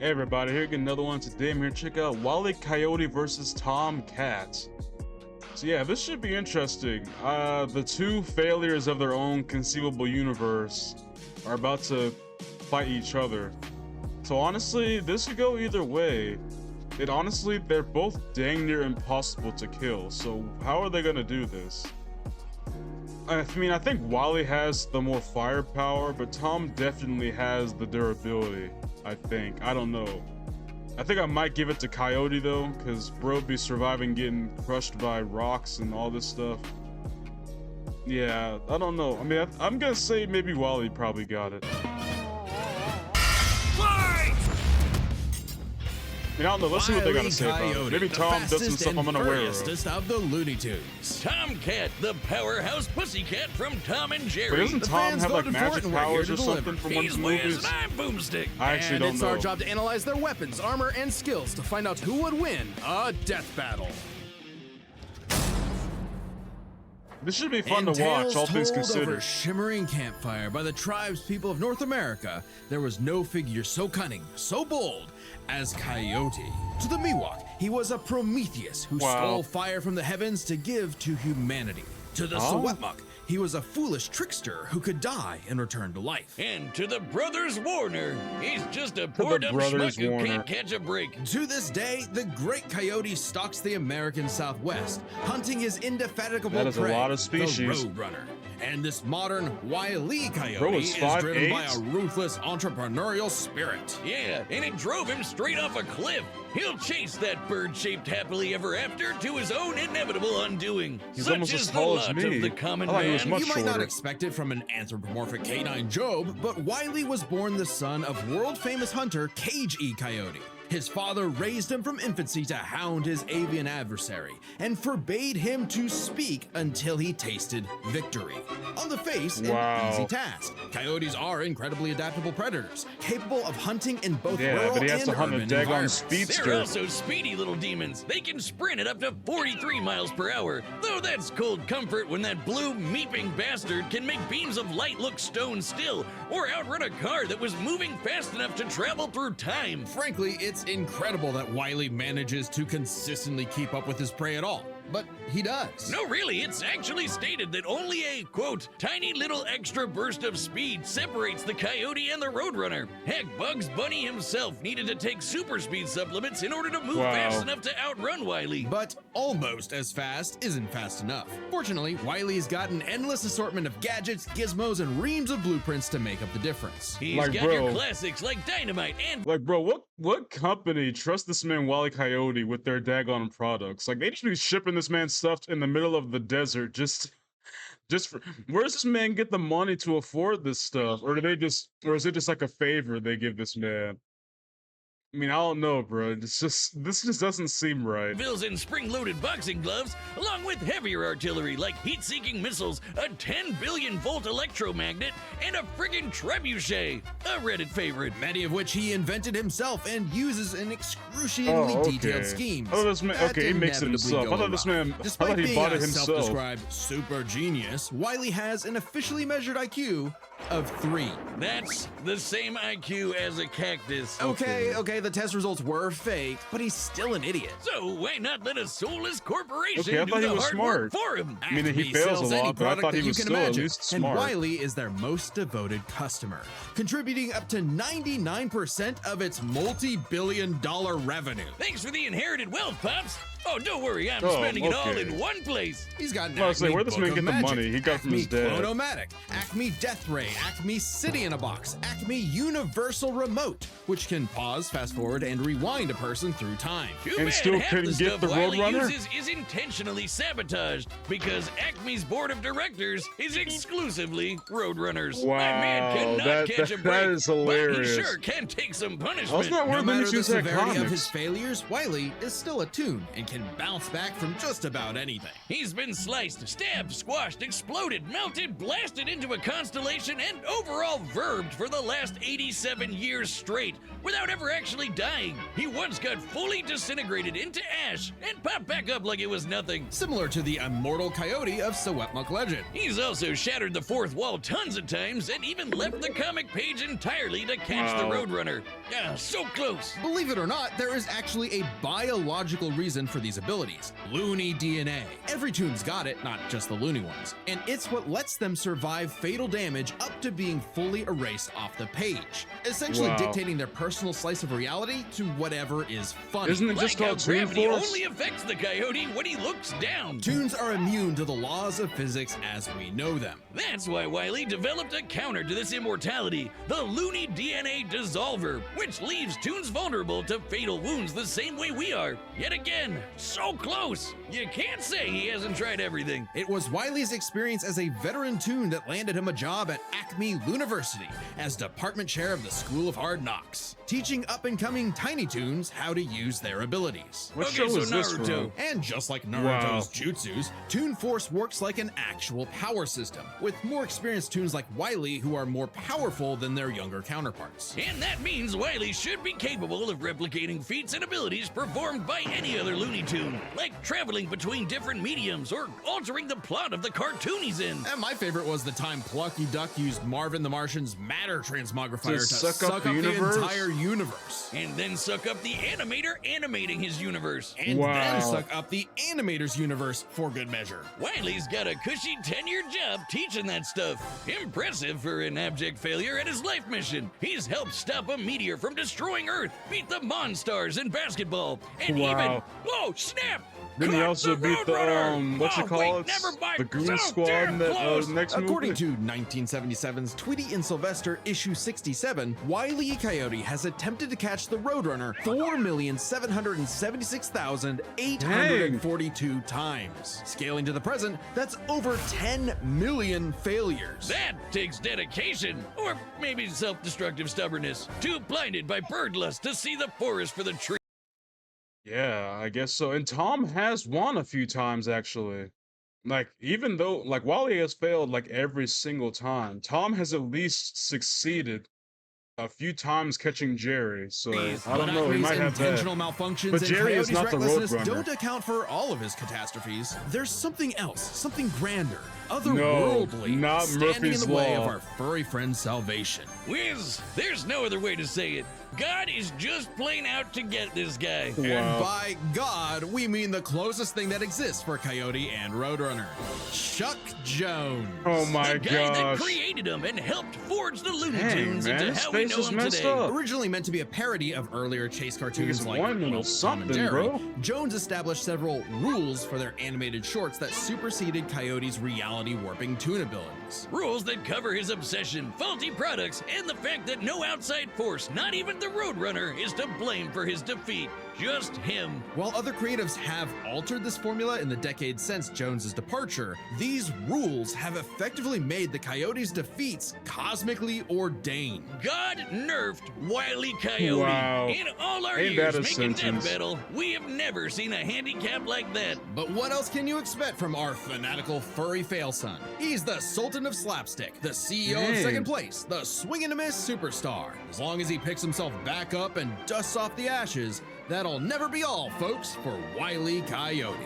Hey everybody, here again, another one. Today I'm here to check out Wile Coyote versus Tom Cat. So yeah, this should be interesting. The two failures of their own conceivable universe are about to fight each other. So honestly, this could go either way. They're both dang near impossible to kill. So how are they gonna do this? I mean, I think Wile has the more firepower, but Tom definitely has the durability. I think. I don't know. I think I might give it to Coyote though, because bro be surviving getting crushed by rocks and all this stuff. Yeah, I don't know. I mean, I'm gonna say maybe Wile probably got it. I don't know. Let's see what they gotta say about it. Maybe Tom does some stuff I'm unaware of. Of the Looney Tunes. Tomcat, the powerhouse pussycat from Tom and Jerry. But doesn't Tom have like magic powers or something from one of the movies? I'm Boomstick. I actually don't know. It's our job to analyze their weapons, armor, and skills to find out who would win a death battle. This should be fun to watch, all things considered. Over shimmering campfire by the tribes people of North America, there was no figure so cunning, so bold as Coyote. To the Miwok, he was a Prometheus who stole fire from the heavens to give to humanity. To the Sewetmuk, he was a foolish trickster who could die and return to life. And to the Brothers Warner, he's just a poor dumb schmuck who can't catch a break. To this day, the great Coyote stalks the American Southwest, hunting his indefatigable prey, a lot of species. the Roadrunner. And this modern Wile Coyote is 5'8"? driven by a ruthless entrepreneurial spirit. Yeah, and it drove him straight off a cliff. He'll chase that bird-shaped happily ever after to his own inevitable undoing. He's Such almost is as the tall as lot me. of the common I thought he was man. much You might not shorter. expect it from an anthropomorphic canine Job, but Wile was born the son of world-famous hunter Cage Coyote. His father raised him from infancy to hound his avian adversary and forbade him to speak until he tasted victory. On the face, an easy task. Coyotes are incredibly adaptable predators, capable of hunting in both rural but he has and to hunt a urban daggone environments. speedster. They're also speedy little demons. They can sprint at up to 43 miles per hour. Though that's cold comfort when that blue meeping bastard can make beams of light look stone still or outrun a car that was moving fast enough to travel through time. Frankly, it's incredible that Wile manages to consistently keep up with his prey at all. But he does. No, really, it's actually stated that only a, quote, tiny little extra burst of speed separates the Coyote and the Roadrunner. Heck, Bugs Bunny himself needed to take super speed supplements in order to move fast enough to outrun Wile. But almost as fast isn't fast enough. Fortunately, Wile's got an endless assortment of gadgets, gizmos, and reams of blueprints to make up the difference. He's got your classics like Dynamite and... Like, bro, what company trusts this man Wile Coyote with their daggone products? Like, they just be shipping this man stuff in the middle of the desert just for, where does this man get the money to afford this stuff? Or is it just like a favor they give this man? I mean, I don't know, bro. This just doesn't seem right. Bills and spring-loaded boxing gloves, along with heavier artillery like heat-seeking missiles, a 10 billion volt electromagnet, and a friggin' trebuchet, a Reddit favorite. Many of which he invented himself and uses in excruciatingly detailed schemes. Oh, this man, he makes it himself. I thought he bought it himself. Self-described super genius, Wile has an officially measured IQ of 3. That's the same IQ as a cactus. Okay, the test results were fake, but he's still an idiot. So why not let a soulless corporation I do thought the he was hard smart. work for him? I mean, he fails a lot, but I thought he was still at least smart. And Wile is their most devoted customer, contributing up to 99% of its multi-billion-dollar revenue. Thanks for the inherited wealth, Pops. Oh, don't worry, I'm spending it all in one place. He's got an Acme where this man get the money? He got from his dad. Clonomatic, Acme Death Ray, Acme City in a Box, Acme Universal Remote, which can pause, fast forward, and rewind a person through time. And still couldn't get the Roadrunner? Is intentionally sabotaged because Acme's board of directors is exclusively Roadrunners. Wow, My man cannot catch a break, that is hilarious. but he sure can take some punishment. That's not one No of matter the the issues at severity of comics. his failures, Wile is still a toon and can bounce back from just about anything. He's been sliced, stabbed, squashed, exploded, melted, blasted into a constellation, and overall verbed for the last 87 years straight. without ever actually dying. He once got fully disintegrated into ash and popped back up like it was nothing. Similar to the immortal Coyote of Secwepemc legend. He's also shattered the fourth wall tons of times and even left the comic page entirely to catch the Roadrunner. Ah, so close. Believe it or not, there is actually a biological reason for these abilities. Looney DNA. Every Toon's got it, not just the Looney ones. And it's what lets them survive fatal damage up to being fully erased off the page, essentially dictating their personal slice of reality to whatever is funny. Isn't it just Like how called Toon gravity Force? only affects the Coyote when he looks down. Toons are immune to the laws of physics as we know them. That's why Wile developed a counter to this immortality, the Looney DNA Dissolver, which leaves Toons vulnerable to fatal wounds the same way we are. Yet again, so close. You can't say he hasn't tried everything. It was Wile's experience as a veteran Toon that landed him a job at Acme University as department chair of the School of Hard Knocks, teaching up-and-coming Tiny Toons how to use their abilities. What Okay, show so is this Naruto. from? And just like Naruto's jutsus, Toon Force works like an actual power system, with more experienced Toons like Wile who are more powerful than their younger counterparts. And that means Wile should be capable of replicating feats and abilities performed by any other Looney Tune, like traveling between different mediums or altering the plot of the cartoon he's in. And my favorite was the time Plucky Duck used Marvin the Martian's matter transmogrifier to suck up the the universe? entire universe. And then suck up the animator animating his universe. And Wow. then suck up the animator's universe for good measure. Wile's got a cushy 10-year job teaching that stuff. Impressive for an abject failure at his life mission. He's helped stop a meteor from destroying Earth, beat the Monstars in basketball, and even... Whoa, snap! Didn't he Caught also the beat the, Roadrunner! what you Oh, call wait, it? never mind. The Goon So Squad damn in that close. next movie? According to 1977's Tweety and Sylvester issue 67, Wile E. Coyote has attempted to catch the Roadrunner 4,766,842 times. Scaling to the present, that's over 10 million failures. That takes dedication, or maybe self-destructive stubbornness. Too blinded by bird lust to see the forest for the tree. Yeah, I guess so. And Tom has won a few times, actually. Like, even though, like, Wile has failed, like, every single time, Tom has at least succeeded a few times catching Jerry, so I don't know, he Acme's might have that. intentional malfunctions But and Jerry is Coyote's not the recklessness Roadrunner. don't account for all of his catastrophes. There's something else, something grander, otherworldly, not standing Murphy's in the way Law. of our furry friend's salvation. Wiz, there's no other way to say it. God is just plain out to get this guy. And Wow. by God, we mean the closest thing that exists for Coyote and Roadrunner. Chuck Jones. Oh my The guy that gosh. created him and helped forge the Looney Dang, Tunes man, into his how we face know is him messed today. up. Originally meant to be a parody of earlier chase cartoons He's like one little Tom and something, Jerry, bro. Jones established several rules for their animated shorts that superseded Coyote's reality warping toon abilities. Rules that cover his obsession, faulty products, and the fact that no outside force, not even the Roadrunner, is to blame for his defeat. Just him. While other creatives have altered this formula in the decades since Jones's departure, these rules have effectively made the Coyote's defeats cosmically ordained. God nerfed Wile E. Coyote. Wow. In all our Ain't years that a making Death sentence. Battle, we have never seen a handicap like that. But what else can you expect from our fanatical furry fail son? He's the Sultan of Slapstick, the CEO of Dang. Second Place, the swing and a miss superstar. As long as he picks himself back up and dusts off the ashes, that'll never be all, folks, for Wile E. Coyote.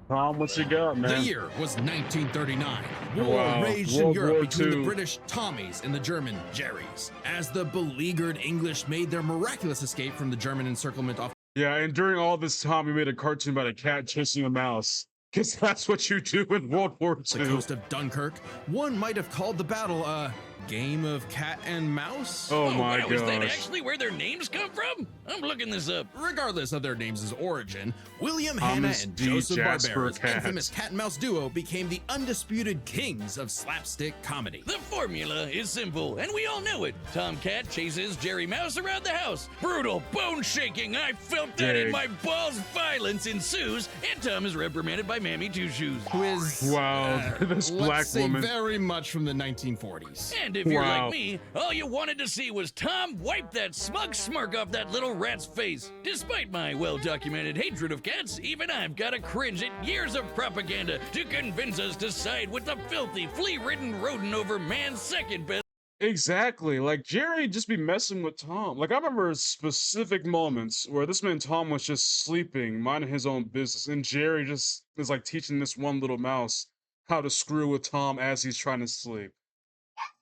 Tom, what's you got, man? The year was 1939. War Wow. raged World in Europe War between II. the British Tommies and the German Jerrys, as the beleaguered English made their miraculous escape from the German encirclement off Yeah, and during all this time, we made a cartoon about a cat chasing a mouse. Because that's what you do in World War the II. coast of Dunkirk. One might have called the battle a game of cat and mouse. Oh my wow, is that gosh. actually where their names come from? I'm looking this up. Regardless of their names' origin, William Thomas Hanna and D. Joseph Jasper Barbera's Cat. infamous cat and mouse duo became the undisputed kings of slapstick comedy. The formula is simple, and we all know it. Tomcat chases Jerry Mouse around the house. Brutal, bone-shaking, I felt that in Dang. my balls. Violence ensues, and Tom is reprimanded by Mammy Two Shoes. Who is Wow, this black let's say woman. very much from the 1940s. And if you're Wow. like me, all you wanted to see was Tom wipe that smug smirk off that little rat's face. Despite my well-documented hatred of cats, even I've got to cringe at years of propaganda to convince us to side with the filthy, flea-ridden rodent over man's second best. Exactly. Like Jerry just be messing with Tom. Like I remember specific moments where this man Tom was just sleeping, minding his own business, and Jerry just is like teaching this one little mouse how to screw with Tom as he's trying to sleep.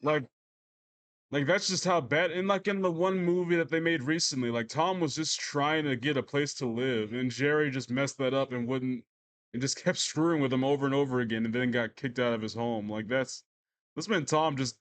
Like like that's just how bad. And like in the one movie that they made recently, like Tom was just trying to get a place to live, and Jerry just messed that up and wouldn't, and just kept screwing with him over and over again, and then got kicked out of his home. Like that's this man Tom just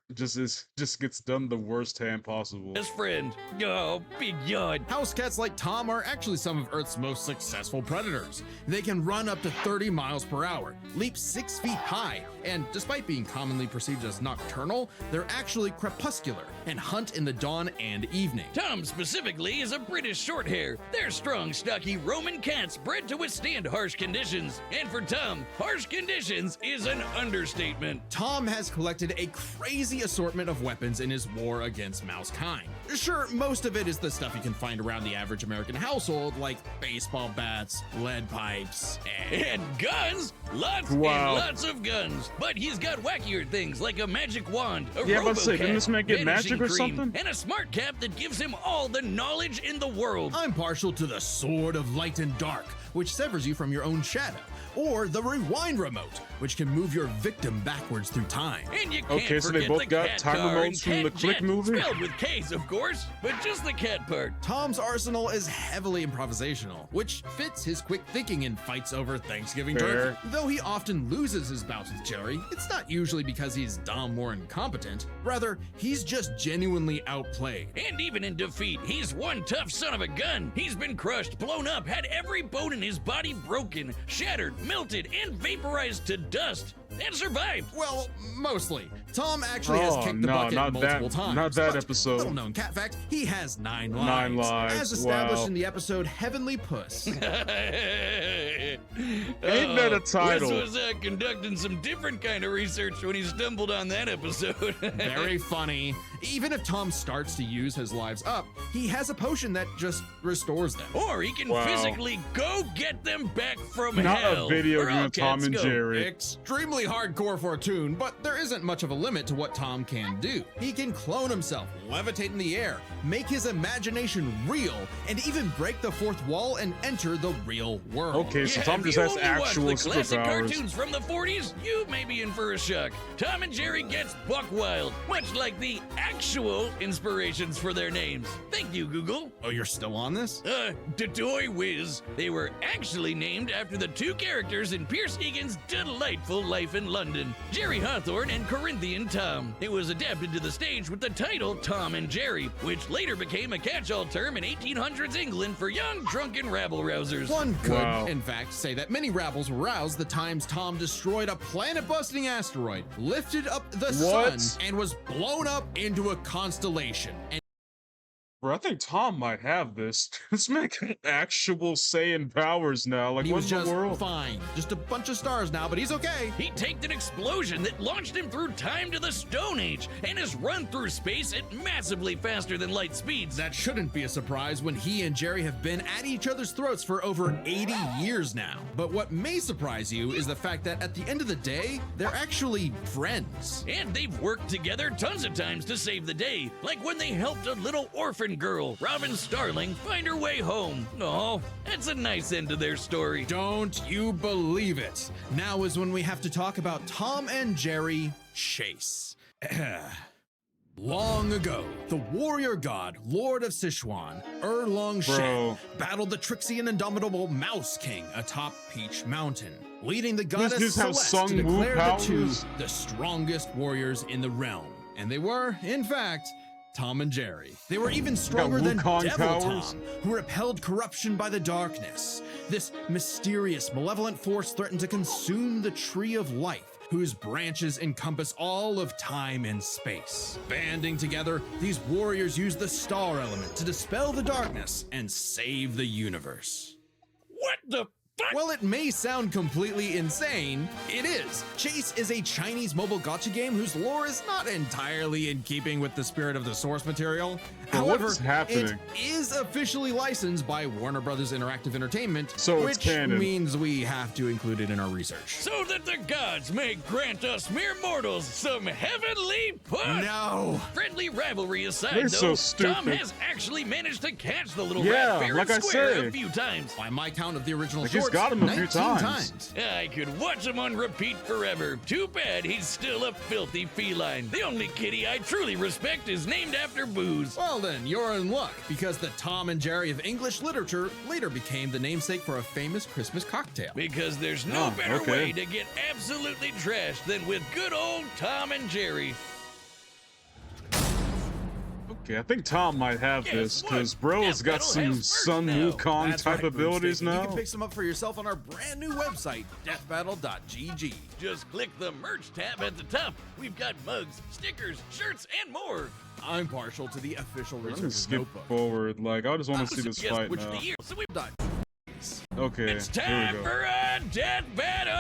gets done the worst hand possible. Best friend. Oh, big yawn. House cats like Tom are actually some of Earth's most successful predators. They can run up to 30 miles per hour, leap 6 feet high, and despite being commonly perceived as nocturnal, they're actually crepuscular and hunt in the dawn and evening. Tom specifically is a British shorthair. They're strong, stocky Roman cats bred to withstand harsh conditions. And for Tom, harsh conditions is an understatement. Tom has collected a crazy assortment of weapons in his war against mousekind. Sure, most of it is the stuff you can find around the average American household, like baseball bats, lead pipes, And guns! Lots and lots of guns. But he's got wackier things like a magic wand, a Yeah, let's say, didn't this man get vanishing magic or cream, something? and a smart cap that gives him all the knowledge in the world. I'm partial to the Sword of Light and Dark, which severs you from your own shadow, or the Rewind Remote, which can move your victim backwards through time. And you can't Okay, so they forget both the got cat time car remotes and from the cat Click jet, movie? spelled with K's, of course, but just the cat part. Tom's arsenal is heavily improvisational, which fits his quick thinking in fights over Thanksgiving Fair. turkey. Though he often loses his bouts with Jerry, it's not usually because he's dumb or incompetent. Rather, he's just genuinely outplayed. And even in defeat, he's one tough son of a gun. He's been crushed, blown up, had every bone in his body broken, shattered, melted, and vaporized to dust, and survived. Well, mostly. Tom actually has kicked the no, bucket not multiple that- times. not that but episode. Little known cat fact, he has 9 lives. 9 lives, As established wow. in the episode Heavenly Puss. Ain't that a title? Wes was conducting some different kind of research when he stumbled on that episode. Very funny. Even if Tom starts to use his lives up, he has a potion that just restores them. Or he can Wow. physically go get them back from Not hell. a video Where game all of Tom cats and go. Jerry. Extremely hardcore for a toon, but there isn't much of a limit to what Tom can do. He can clone himself, levitate in the air, make his imagination real, and even break the fourth wall and enter the real world. Okay, so Yeah, Tom if just you has only actual watch the classic superpowers. cartoons from the 40s, you may be in for a shock. Tom and Jerry gets buck wild, much like the actual inspirations for their names. Thank you, Google. Oh, you're still on this? Dodoy Whiz. They were actually named after the two characters in Pierce Egan's delightful life in London, Jerry Hawthorne and Corinthian Tom. It was adapted to the stage with the title Tom and Jerry, which later became a catch-all term in 1800s England for young drunken rabble-rousers. One could, Wow. in fact, say that many rabbles were roused the times Tom destroyed a planet-busting asteroid, lifted up the What? sun, and was blown up into a constellation. And Bro, I think Tom might have this. This man got actual Saiyan powers now. Like, he what was in the just world? fine. Just a bunch of stars now, but he's okay. He taked an explosion that launched him through time to the Stone Age and has run through space at massively faster than light speeds. That shouldn't be a surprise when he and Jerry have been at each other's throats for over 80 years now. But what may surprise you is the fact that at the end of the day, they're actually friends. And they've worked together tons of times to save the day, like when they helped a little orphan girl, Robin Starling, find her way home. Oh, that's a nice end to their story. Don't you believe it? Now is when we have to talk about Tom and Jerry Chase. Long ago, the warrior god, Lord of Sichuan, Erlong Shen, Bro. battled the tricksy and indomitable Mouse King atop Peach Mountain, leading the Does goddess this have Celeste to Sung Woo declare the two powers? the strongest warriors in the realm. And they were, in fact, Tom and Jerry. They were even stronger than Wukong Devil powers? Tom, who repelled corruption by the darkness. This mysterious, malevolent force threatened to consume the tree of life, whose branches encompass all of time and space. Banding together, these warriors used the star element to dispel the darkness and save the universe. What the? While it may sound completely insane, it is. Chase is a Chinese mobile gacha game whose lore is not entirely in keeping with the spirit of the source material. However, what's happening? it is officially licensed by Warner Brothers Interactive Entertainment, So it's which canon. means we have to include it in our research. So that the gods may grant us mere mortals some heavenly push. No! Friendly rivalry aside, They're though, so Tom stupid. has actually managed to catch the little Yeah, rat fair like I and square say. a few times. By my count of the original Like, he's shorts, got him a few 19 times. I could watch him on repeat forever. Too bad he's still a filthy feline. The only kitty I truly respect is named after booze. Well then, you're in luck, because the Tom and Jerry of English literature later became the namesake for a famous Christmas cocktail. Because there's no Oh, better okay. way to get absolutely trashed than with good old Tom and Jerry. Okay, I think Tom might have Guess this, what? because bro's Death got Battle some has merch Sun now. Wukong That's type right, abilities Boomstick, and now. You can pick some up for yourself on our brand new website, deathbattle.gg. Just click the merch tab at the top. We've got mugs, stickers, shirts, and more. I'm partial to the official I'm gonna researcher's skip notebook. forward. Like, I just want to see this Guess fight which now. of the year. So we Okay, It's here time we go. for a death battle!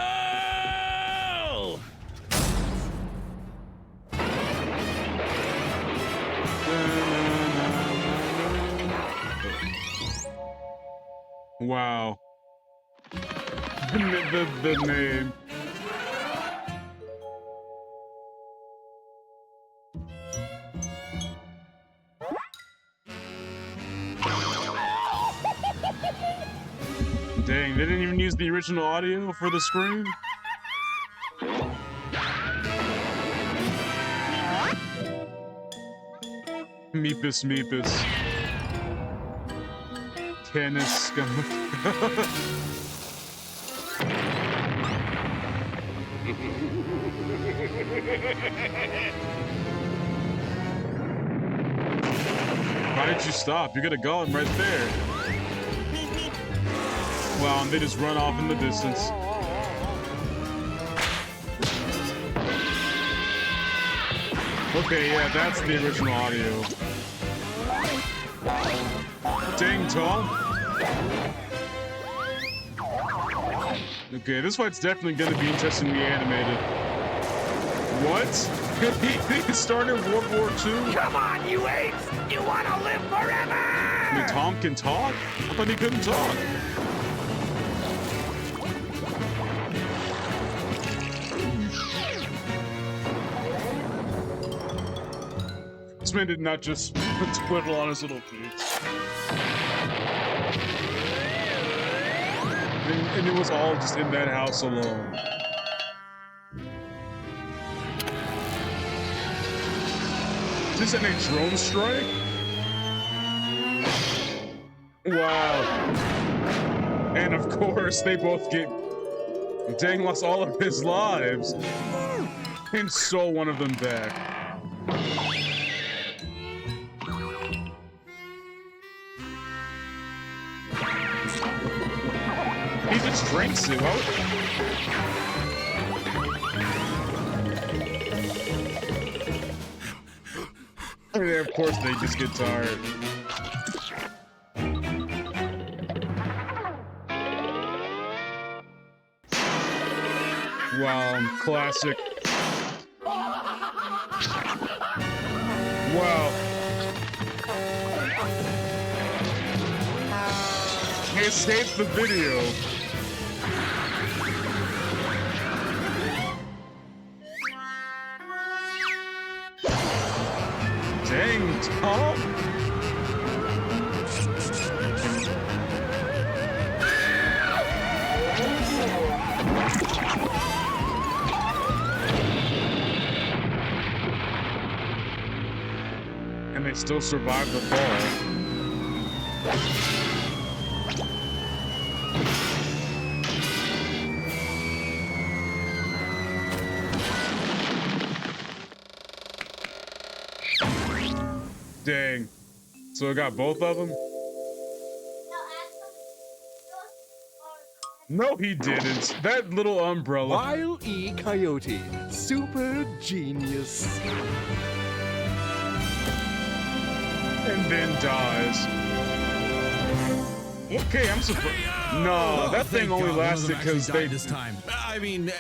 Wow. The name. Dang, they didn't even use the original audio for the screen? Meepus Meepus. Tennis scum. Why did you stop? You could have gone right there. Wow, and they just run off in the distance. Okay, yeah, that's the original audio. Dang, Tom. Okay, this fight's definitely gonna be interestingly animated. What? He started World War II? Come on, you apes! You wanna live forever! I mean, Tom can talk? I thought he couldn't talk. This man did not just twiddle on his little feet. And it was all just in that house alone. Is this a drone strike? Wow. And of course, they both get... Dang lost all of his lives. And stole one of them back. He just drinks it. And of course, they just get tired. Wow, classic. Wow. He escaped the video. Dang, Tom. And they still survive the fall. Dang. So I got both of them? No, he didn't. That little umbrella. Wile E. Coyote, super genius. And then dies. Okay, I'm surprised. No, that thing only lasted because they this time. I mean,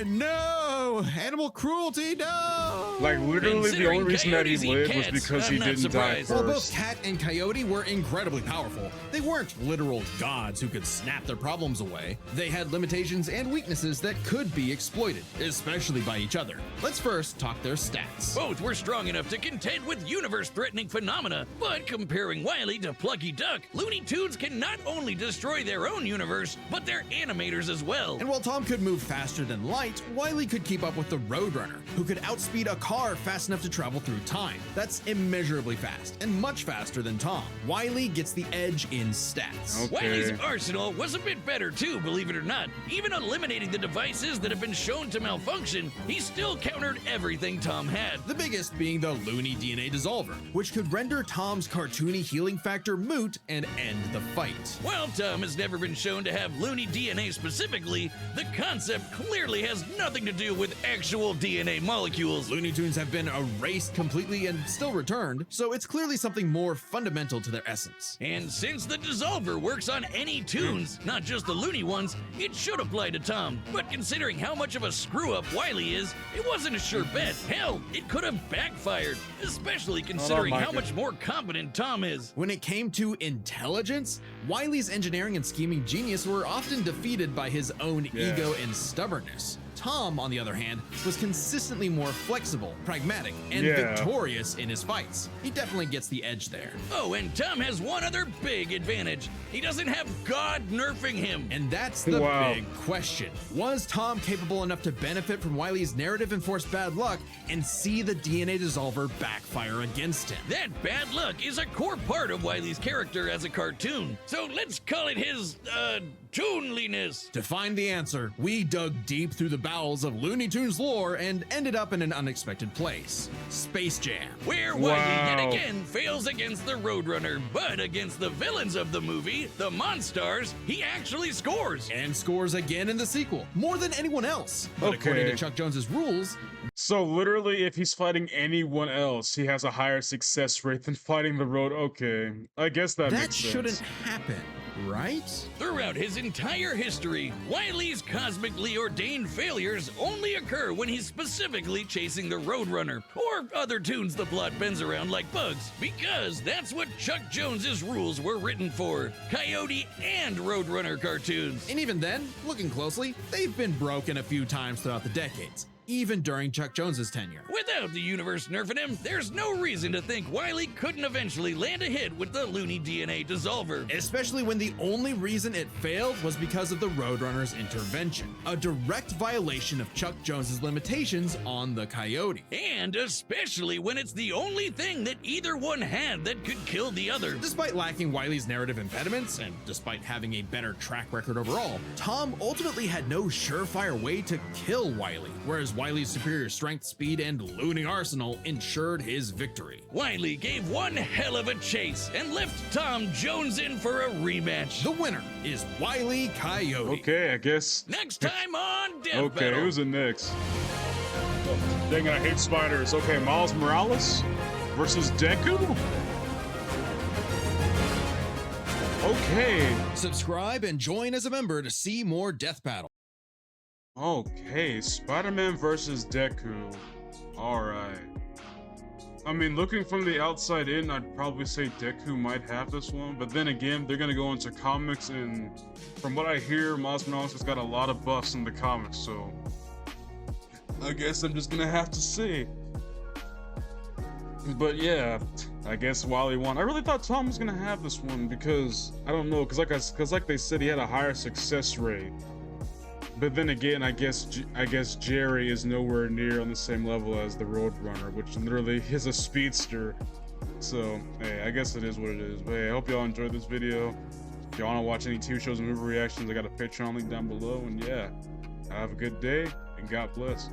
no animal cruelty, no. like literally the only reason that he Coyotes eat lived was cats, because I'm he not didn't die surprised. While both first. Cat and Coyote were incredibly powerful, they weren't literal gods who could snap their problems away. They had limitations and weaknesses that could be exploited, especially by each other. Let's first talk their stats. Both were strong enough to contend with universe-threatening phenomena, but comparing Wile to Plucky Duck, Looney Tunes can not only destroy their own universe, but their animators as well. And while Tom could move faster than light, Wile could keep up with the Roadrunner, who could outspeed a car fast enough to travel through time. That's immeasurably fast, and much faster than Tom. Wile gets the edge in stats. Okay. Wile's arsenal was a bit better too, believe it or not. Even eliminating the devices that have been shown to malfunction, he still countered everything Tom had. The biggest being the Looney DNA Dissolver, which could render Tom's cartoony healing factor moot and end the fight. While Tom has never been shown to have Looney DNA specifically, the concept clearly has nothing to do with actual DNA molecules. Looney Tunes have been erased completely and still returned, so it's clearly something more fundamental to their essence. And since the Dissolver works on any tunes, not just the Looney ones, it should apply to Tom. But considering how much of a screw-up Wile is, it wasn't a sure bet. Hell, it could have backfired, especially considering how much more competent Tom is. When it came to intelligence, Wile's engineering and scheming genius were often defeated by his own ego and stubbornness. Tom, on the other hand, was consistently more flexible, pragmatic, and victorious in his fights. He definitely gets the edge there. Oh, and Tom has one other big advantage. He doesn't have God nerfing him. And that's the big question. Was Tom capable enough to benefit from Wile's narrative-enforced bad luck and see the DNA Dissolver backfire against him? That bad luck is a core part of Wile's character as a cartoon. So let's call it his, toonliness. To find the answer, we dug deep through the bowels of Looney Tunes lore and ended up in an unexpected place: Space Jam. Where Wile yet again fails against the Roadrunner, but against the villains of the movie, the Monstars, he actually scores. And scores again in the sequel, more than anyone else. But according to Chuck Jones's rules, so literally, if he's fighting anyone else, he has a higher success rate than fighting the Road. Okay, I guess that makes sense. shouldn't happen, right? Throughout his entire history, Wile's cosmically ordained failures only occur when he's specifically chasing the Roadrunner, or other tunes the plot bends around like bugs, because that's what Chuck Jones's rules were written for: Coyote and Roadrunner cartoons. And even then, looking closely, they've been broken a few times throughout the decades, even during Chuck Jones's tenure. Without the universe nerfing him, there's no reason to think Wile couldn't eventually land a hit with the Looney DNA Dissolver. Especially when the only reason it failed was because of the Roadrunner's intervention, a direct violation of Chuck Jones's limitations on the Coyote. And especially when it's the only thing that either one had that could kill the other. Despite lacking Wile's narrative impediments, and despite having a better track record overall, Tom ultimately had no surefire way to kill Wile, whereas Wile's superior strength, speed, and looting arsenal ensured his victory. Wile gave one hell of a chase and left Tom Jones in for a rematch. The winner is Wile Coyote. Okay, I guess. Next time on Death Okay, Battle. who's in next? Dang it, I hate spiders. Okay, Miles Morales versus Deku? Okay. Subscribe and join as a member to see more Death Battle. Okay, Spider-Man versus Deku. Alright. I mean, looking from the outside in, I'd probably say Deku might have this one, but then again, they're gonna go into comics, and from what I hear, Miles Morales has got a lot of buffs in the comics, so I guess I'm just gonna have to see. But yeah, I guess Wile won. I really thought Tom was gonna have this one because, I don't know, because like they said, he had a higher success rate. But then again, I guess Jerry is nowhere near on the same level as the Roadrunner, which literally is a speedster. So, hey, I guess it is what it is. But hey, I hope y'all enjoyed this video. If y'all want to watch any TV shows and movie reactions, I got a Patreon link down below. And yeah, have a good day and God bless.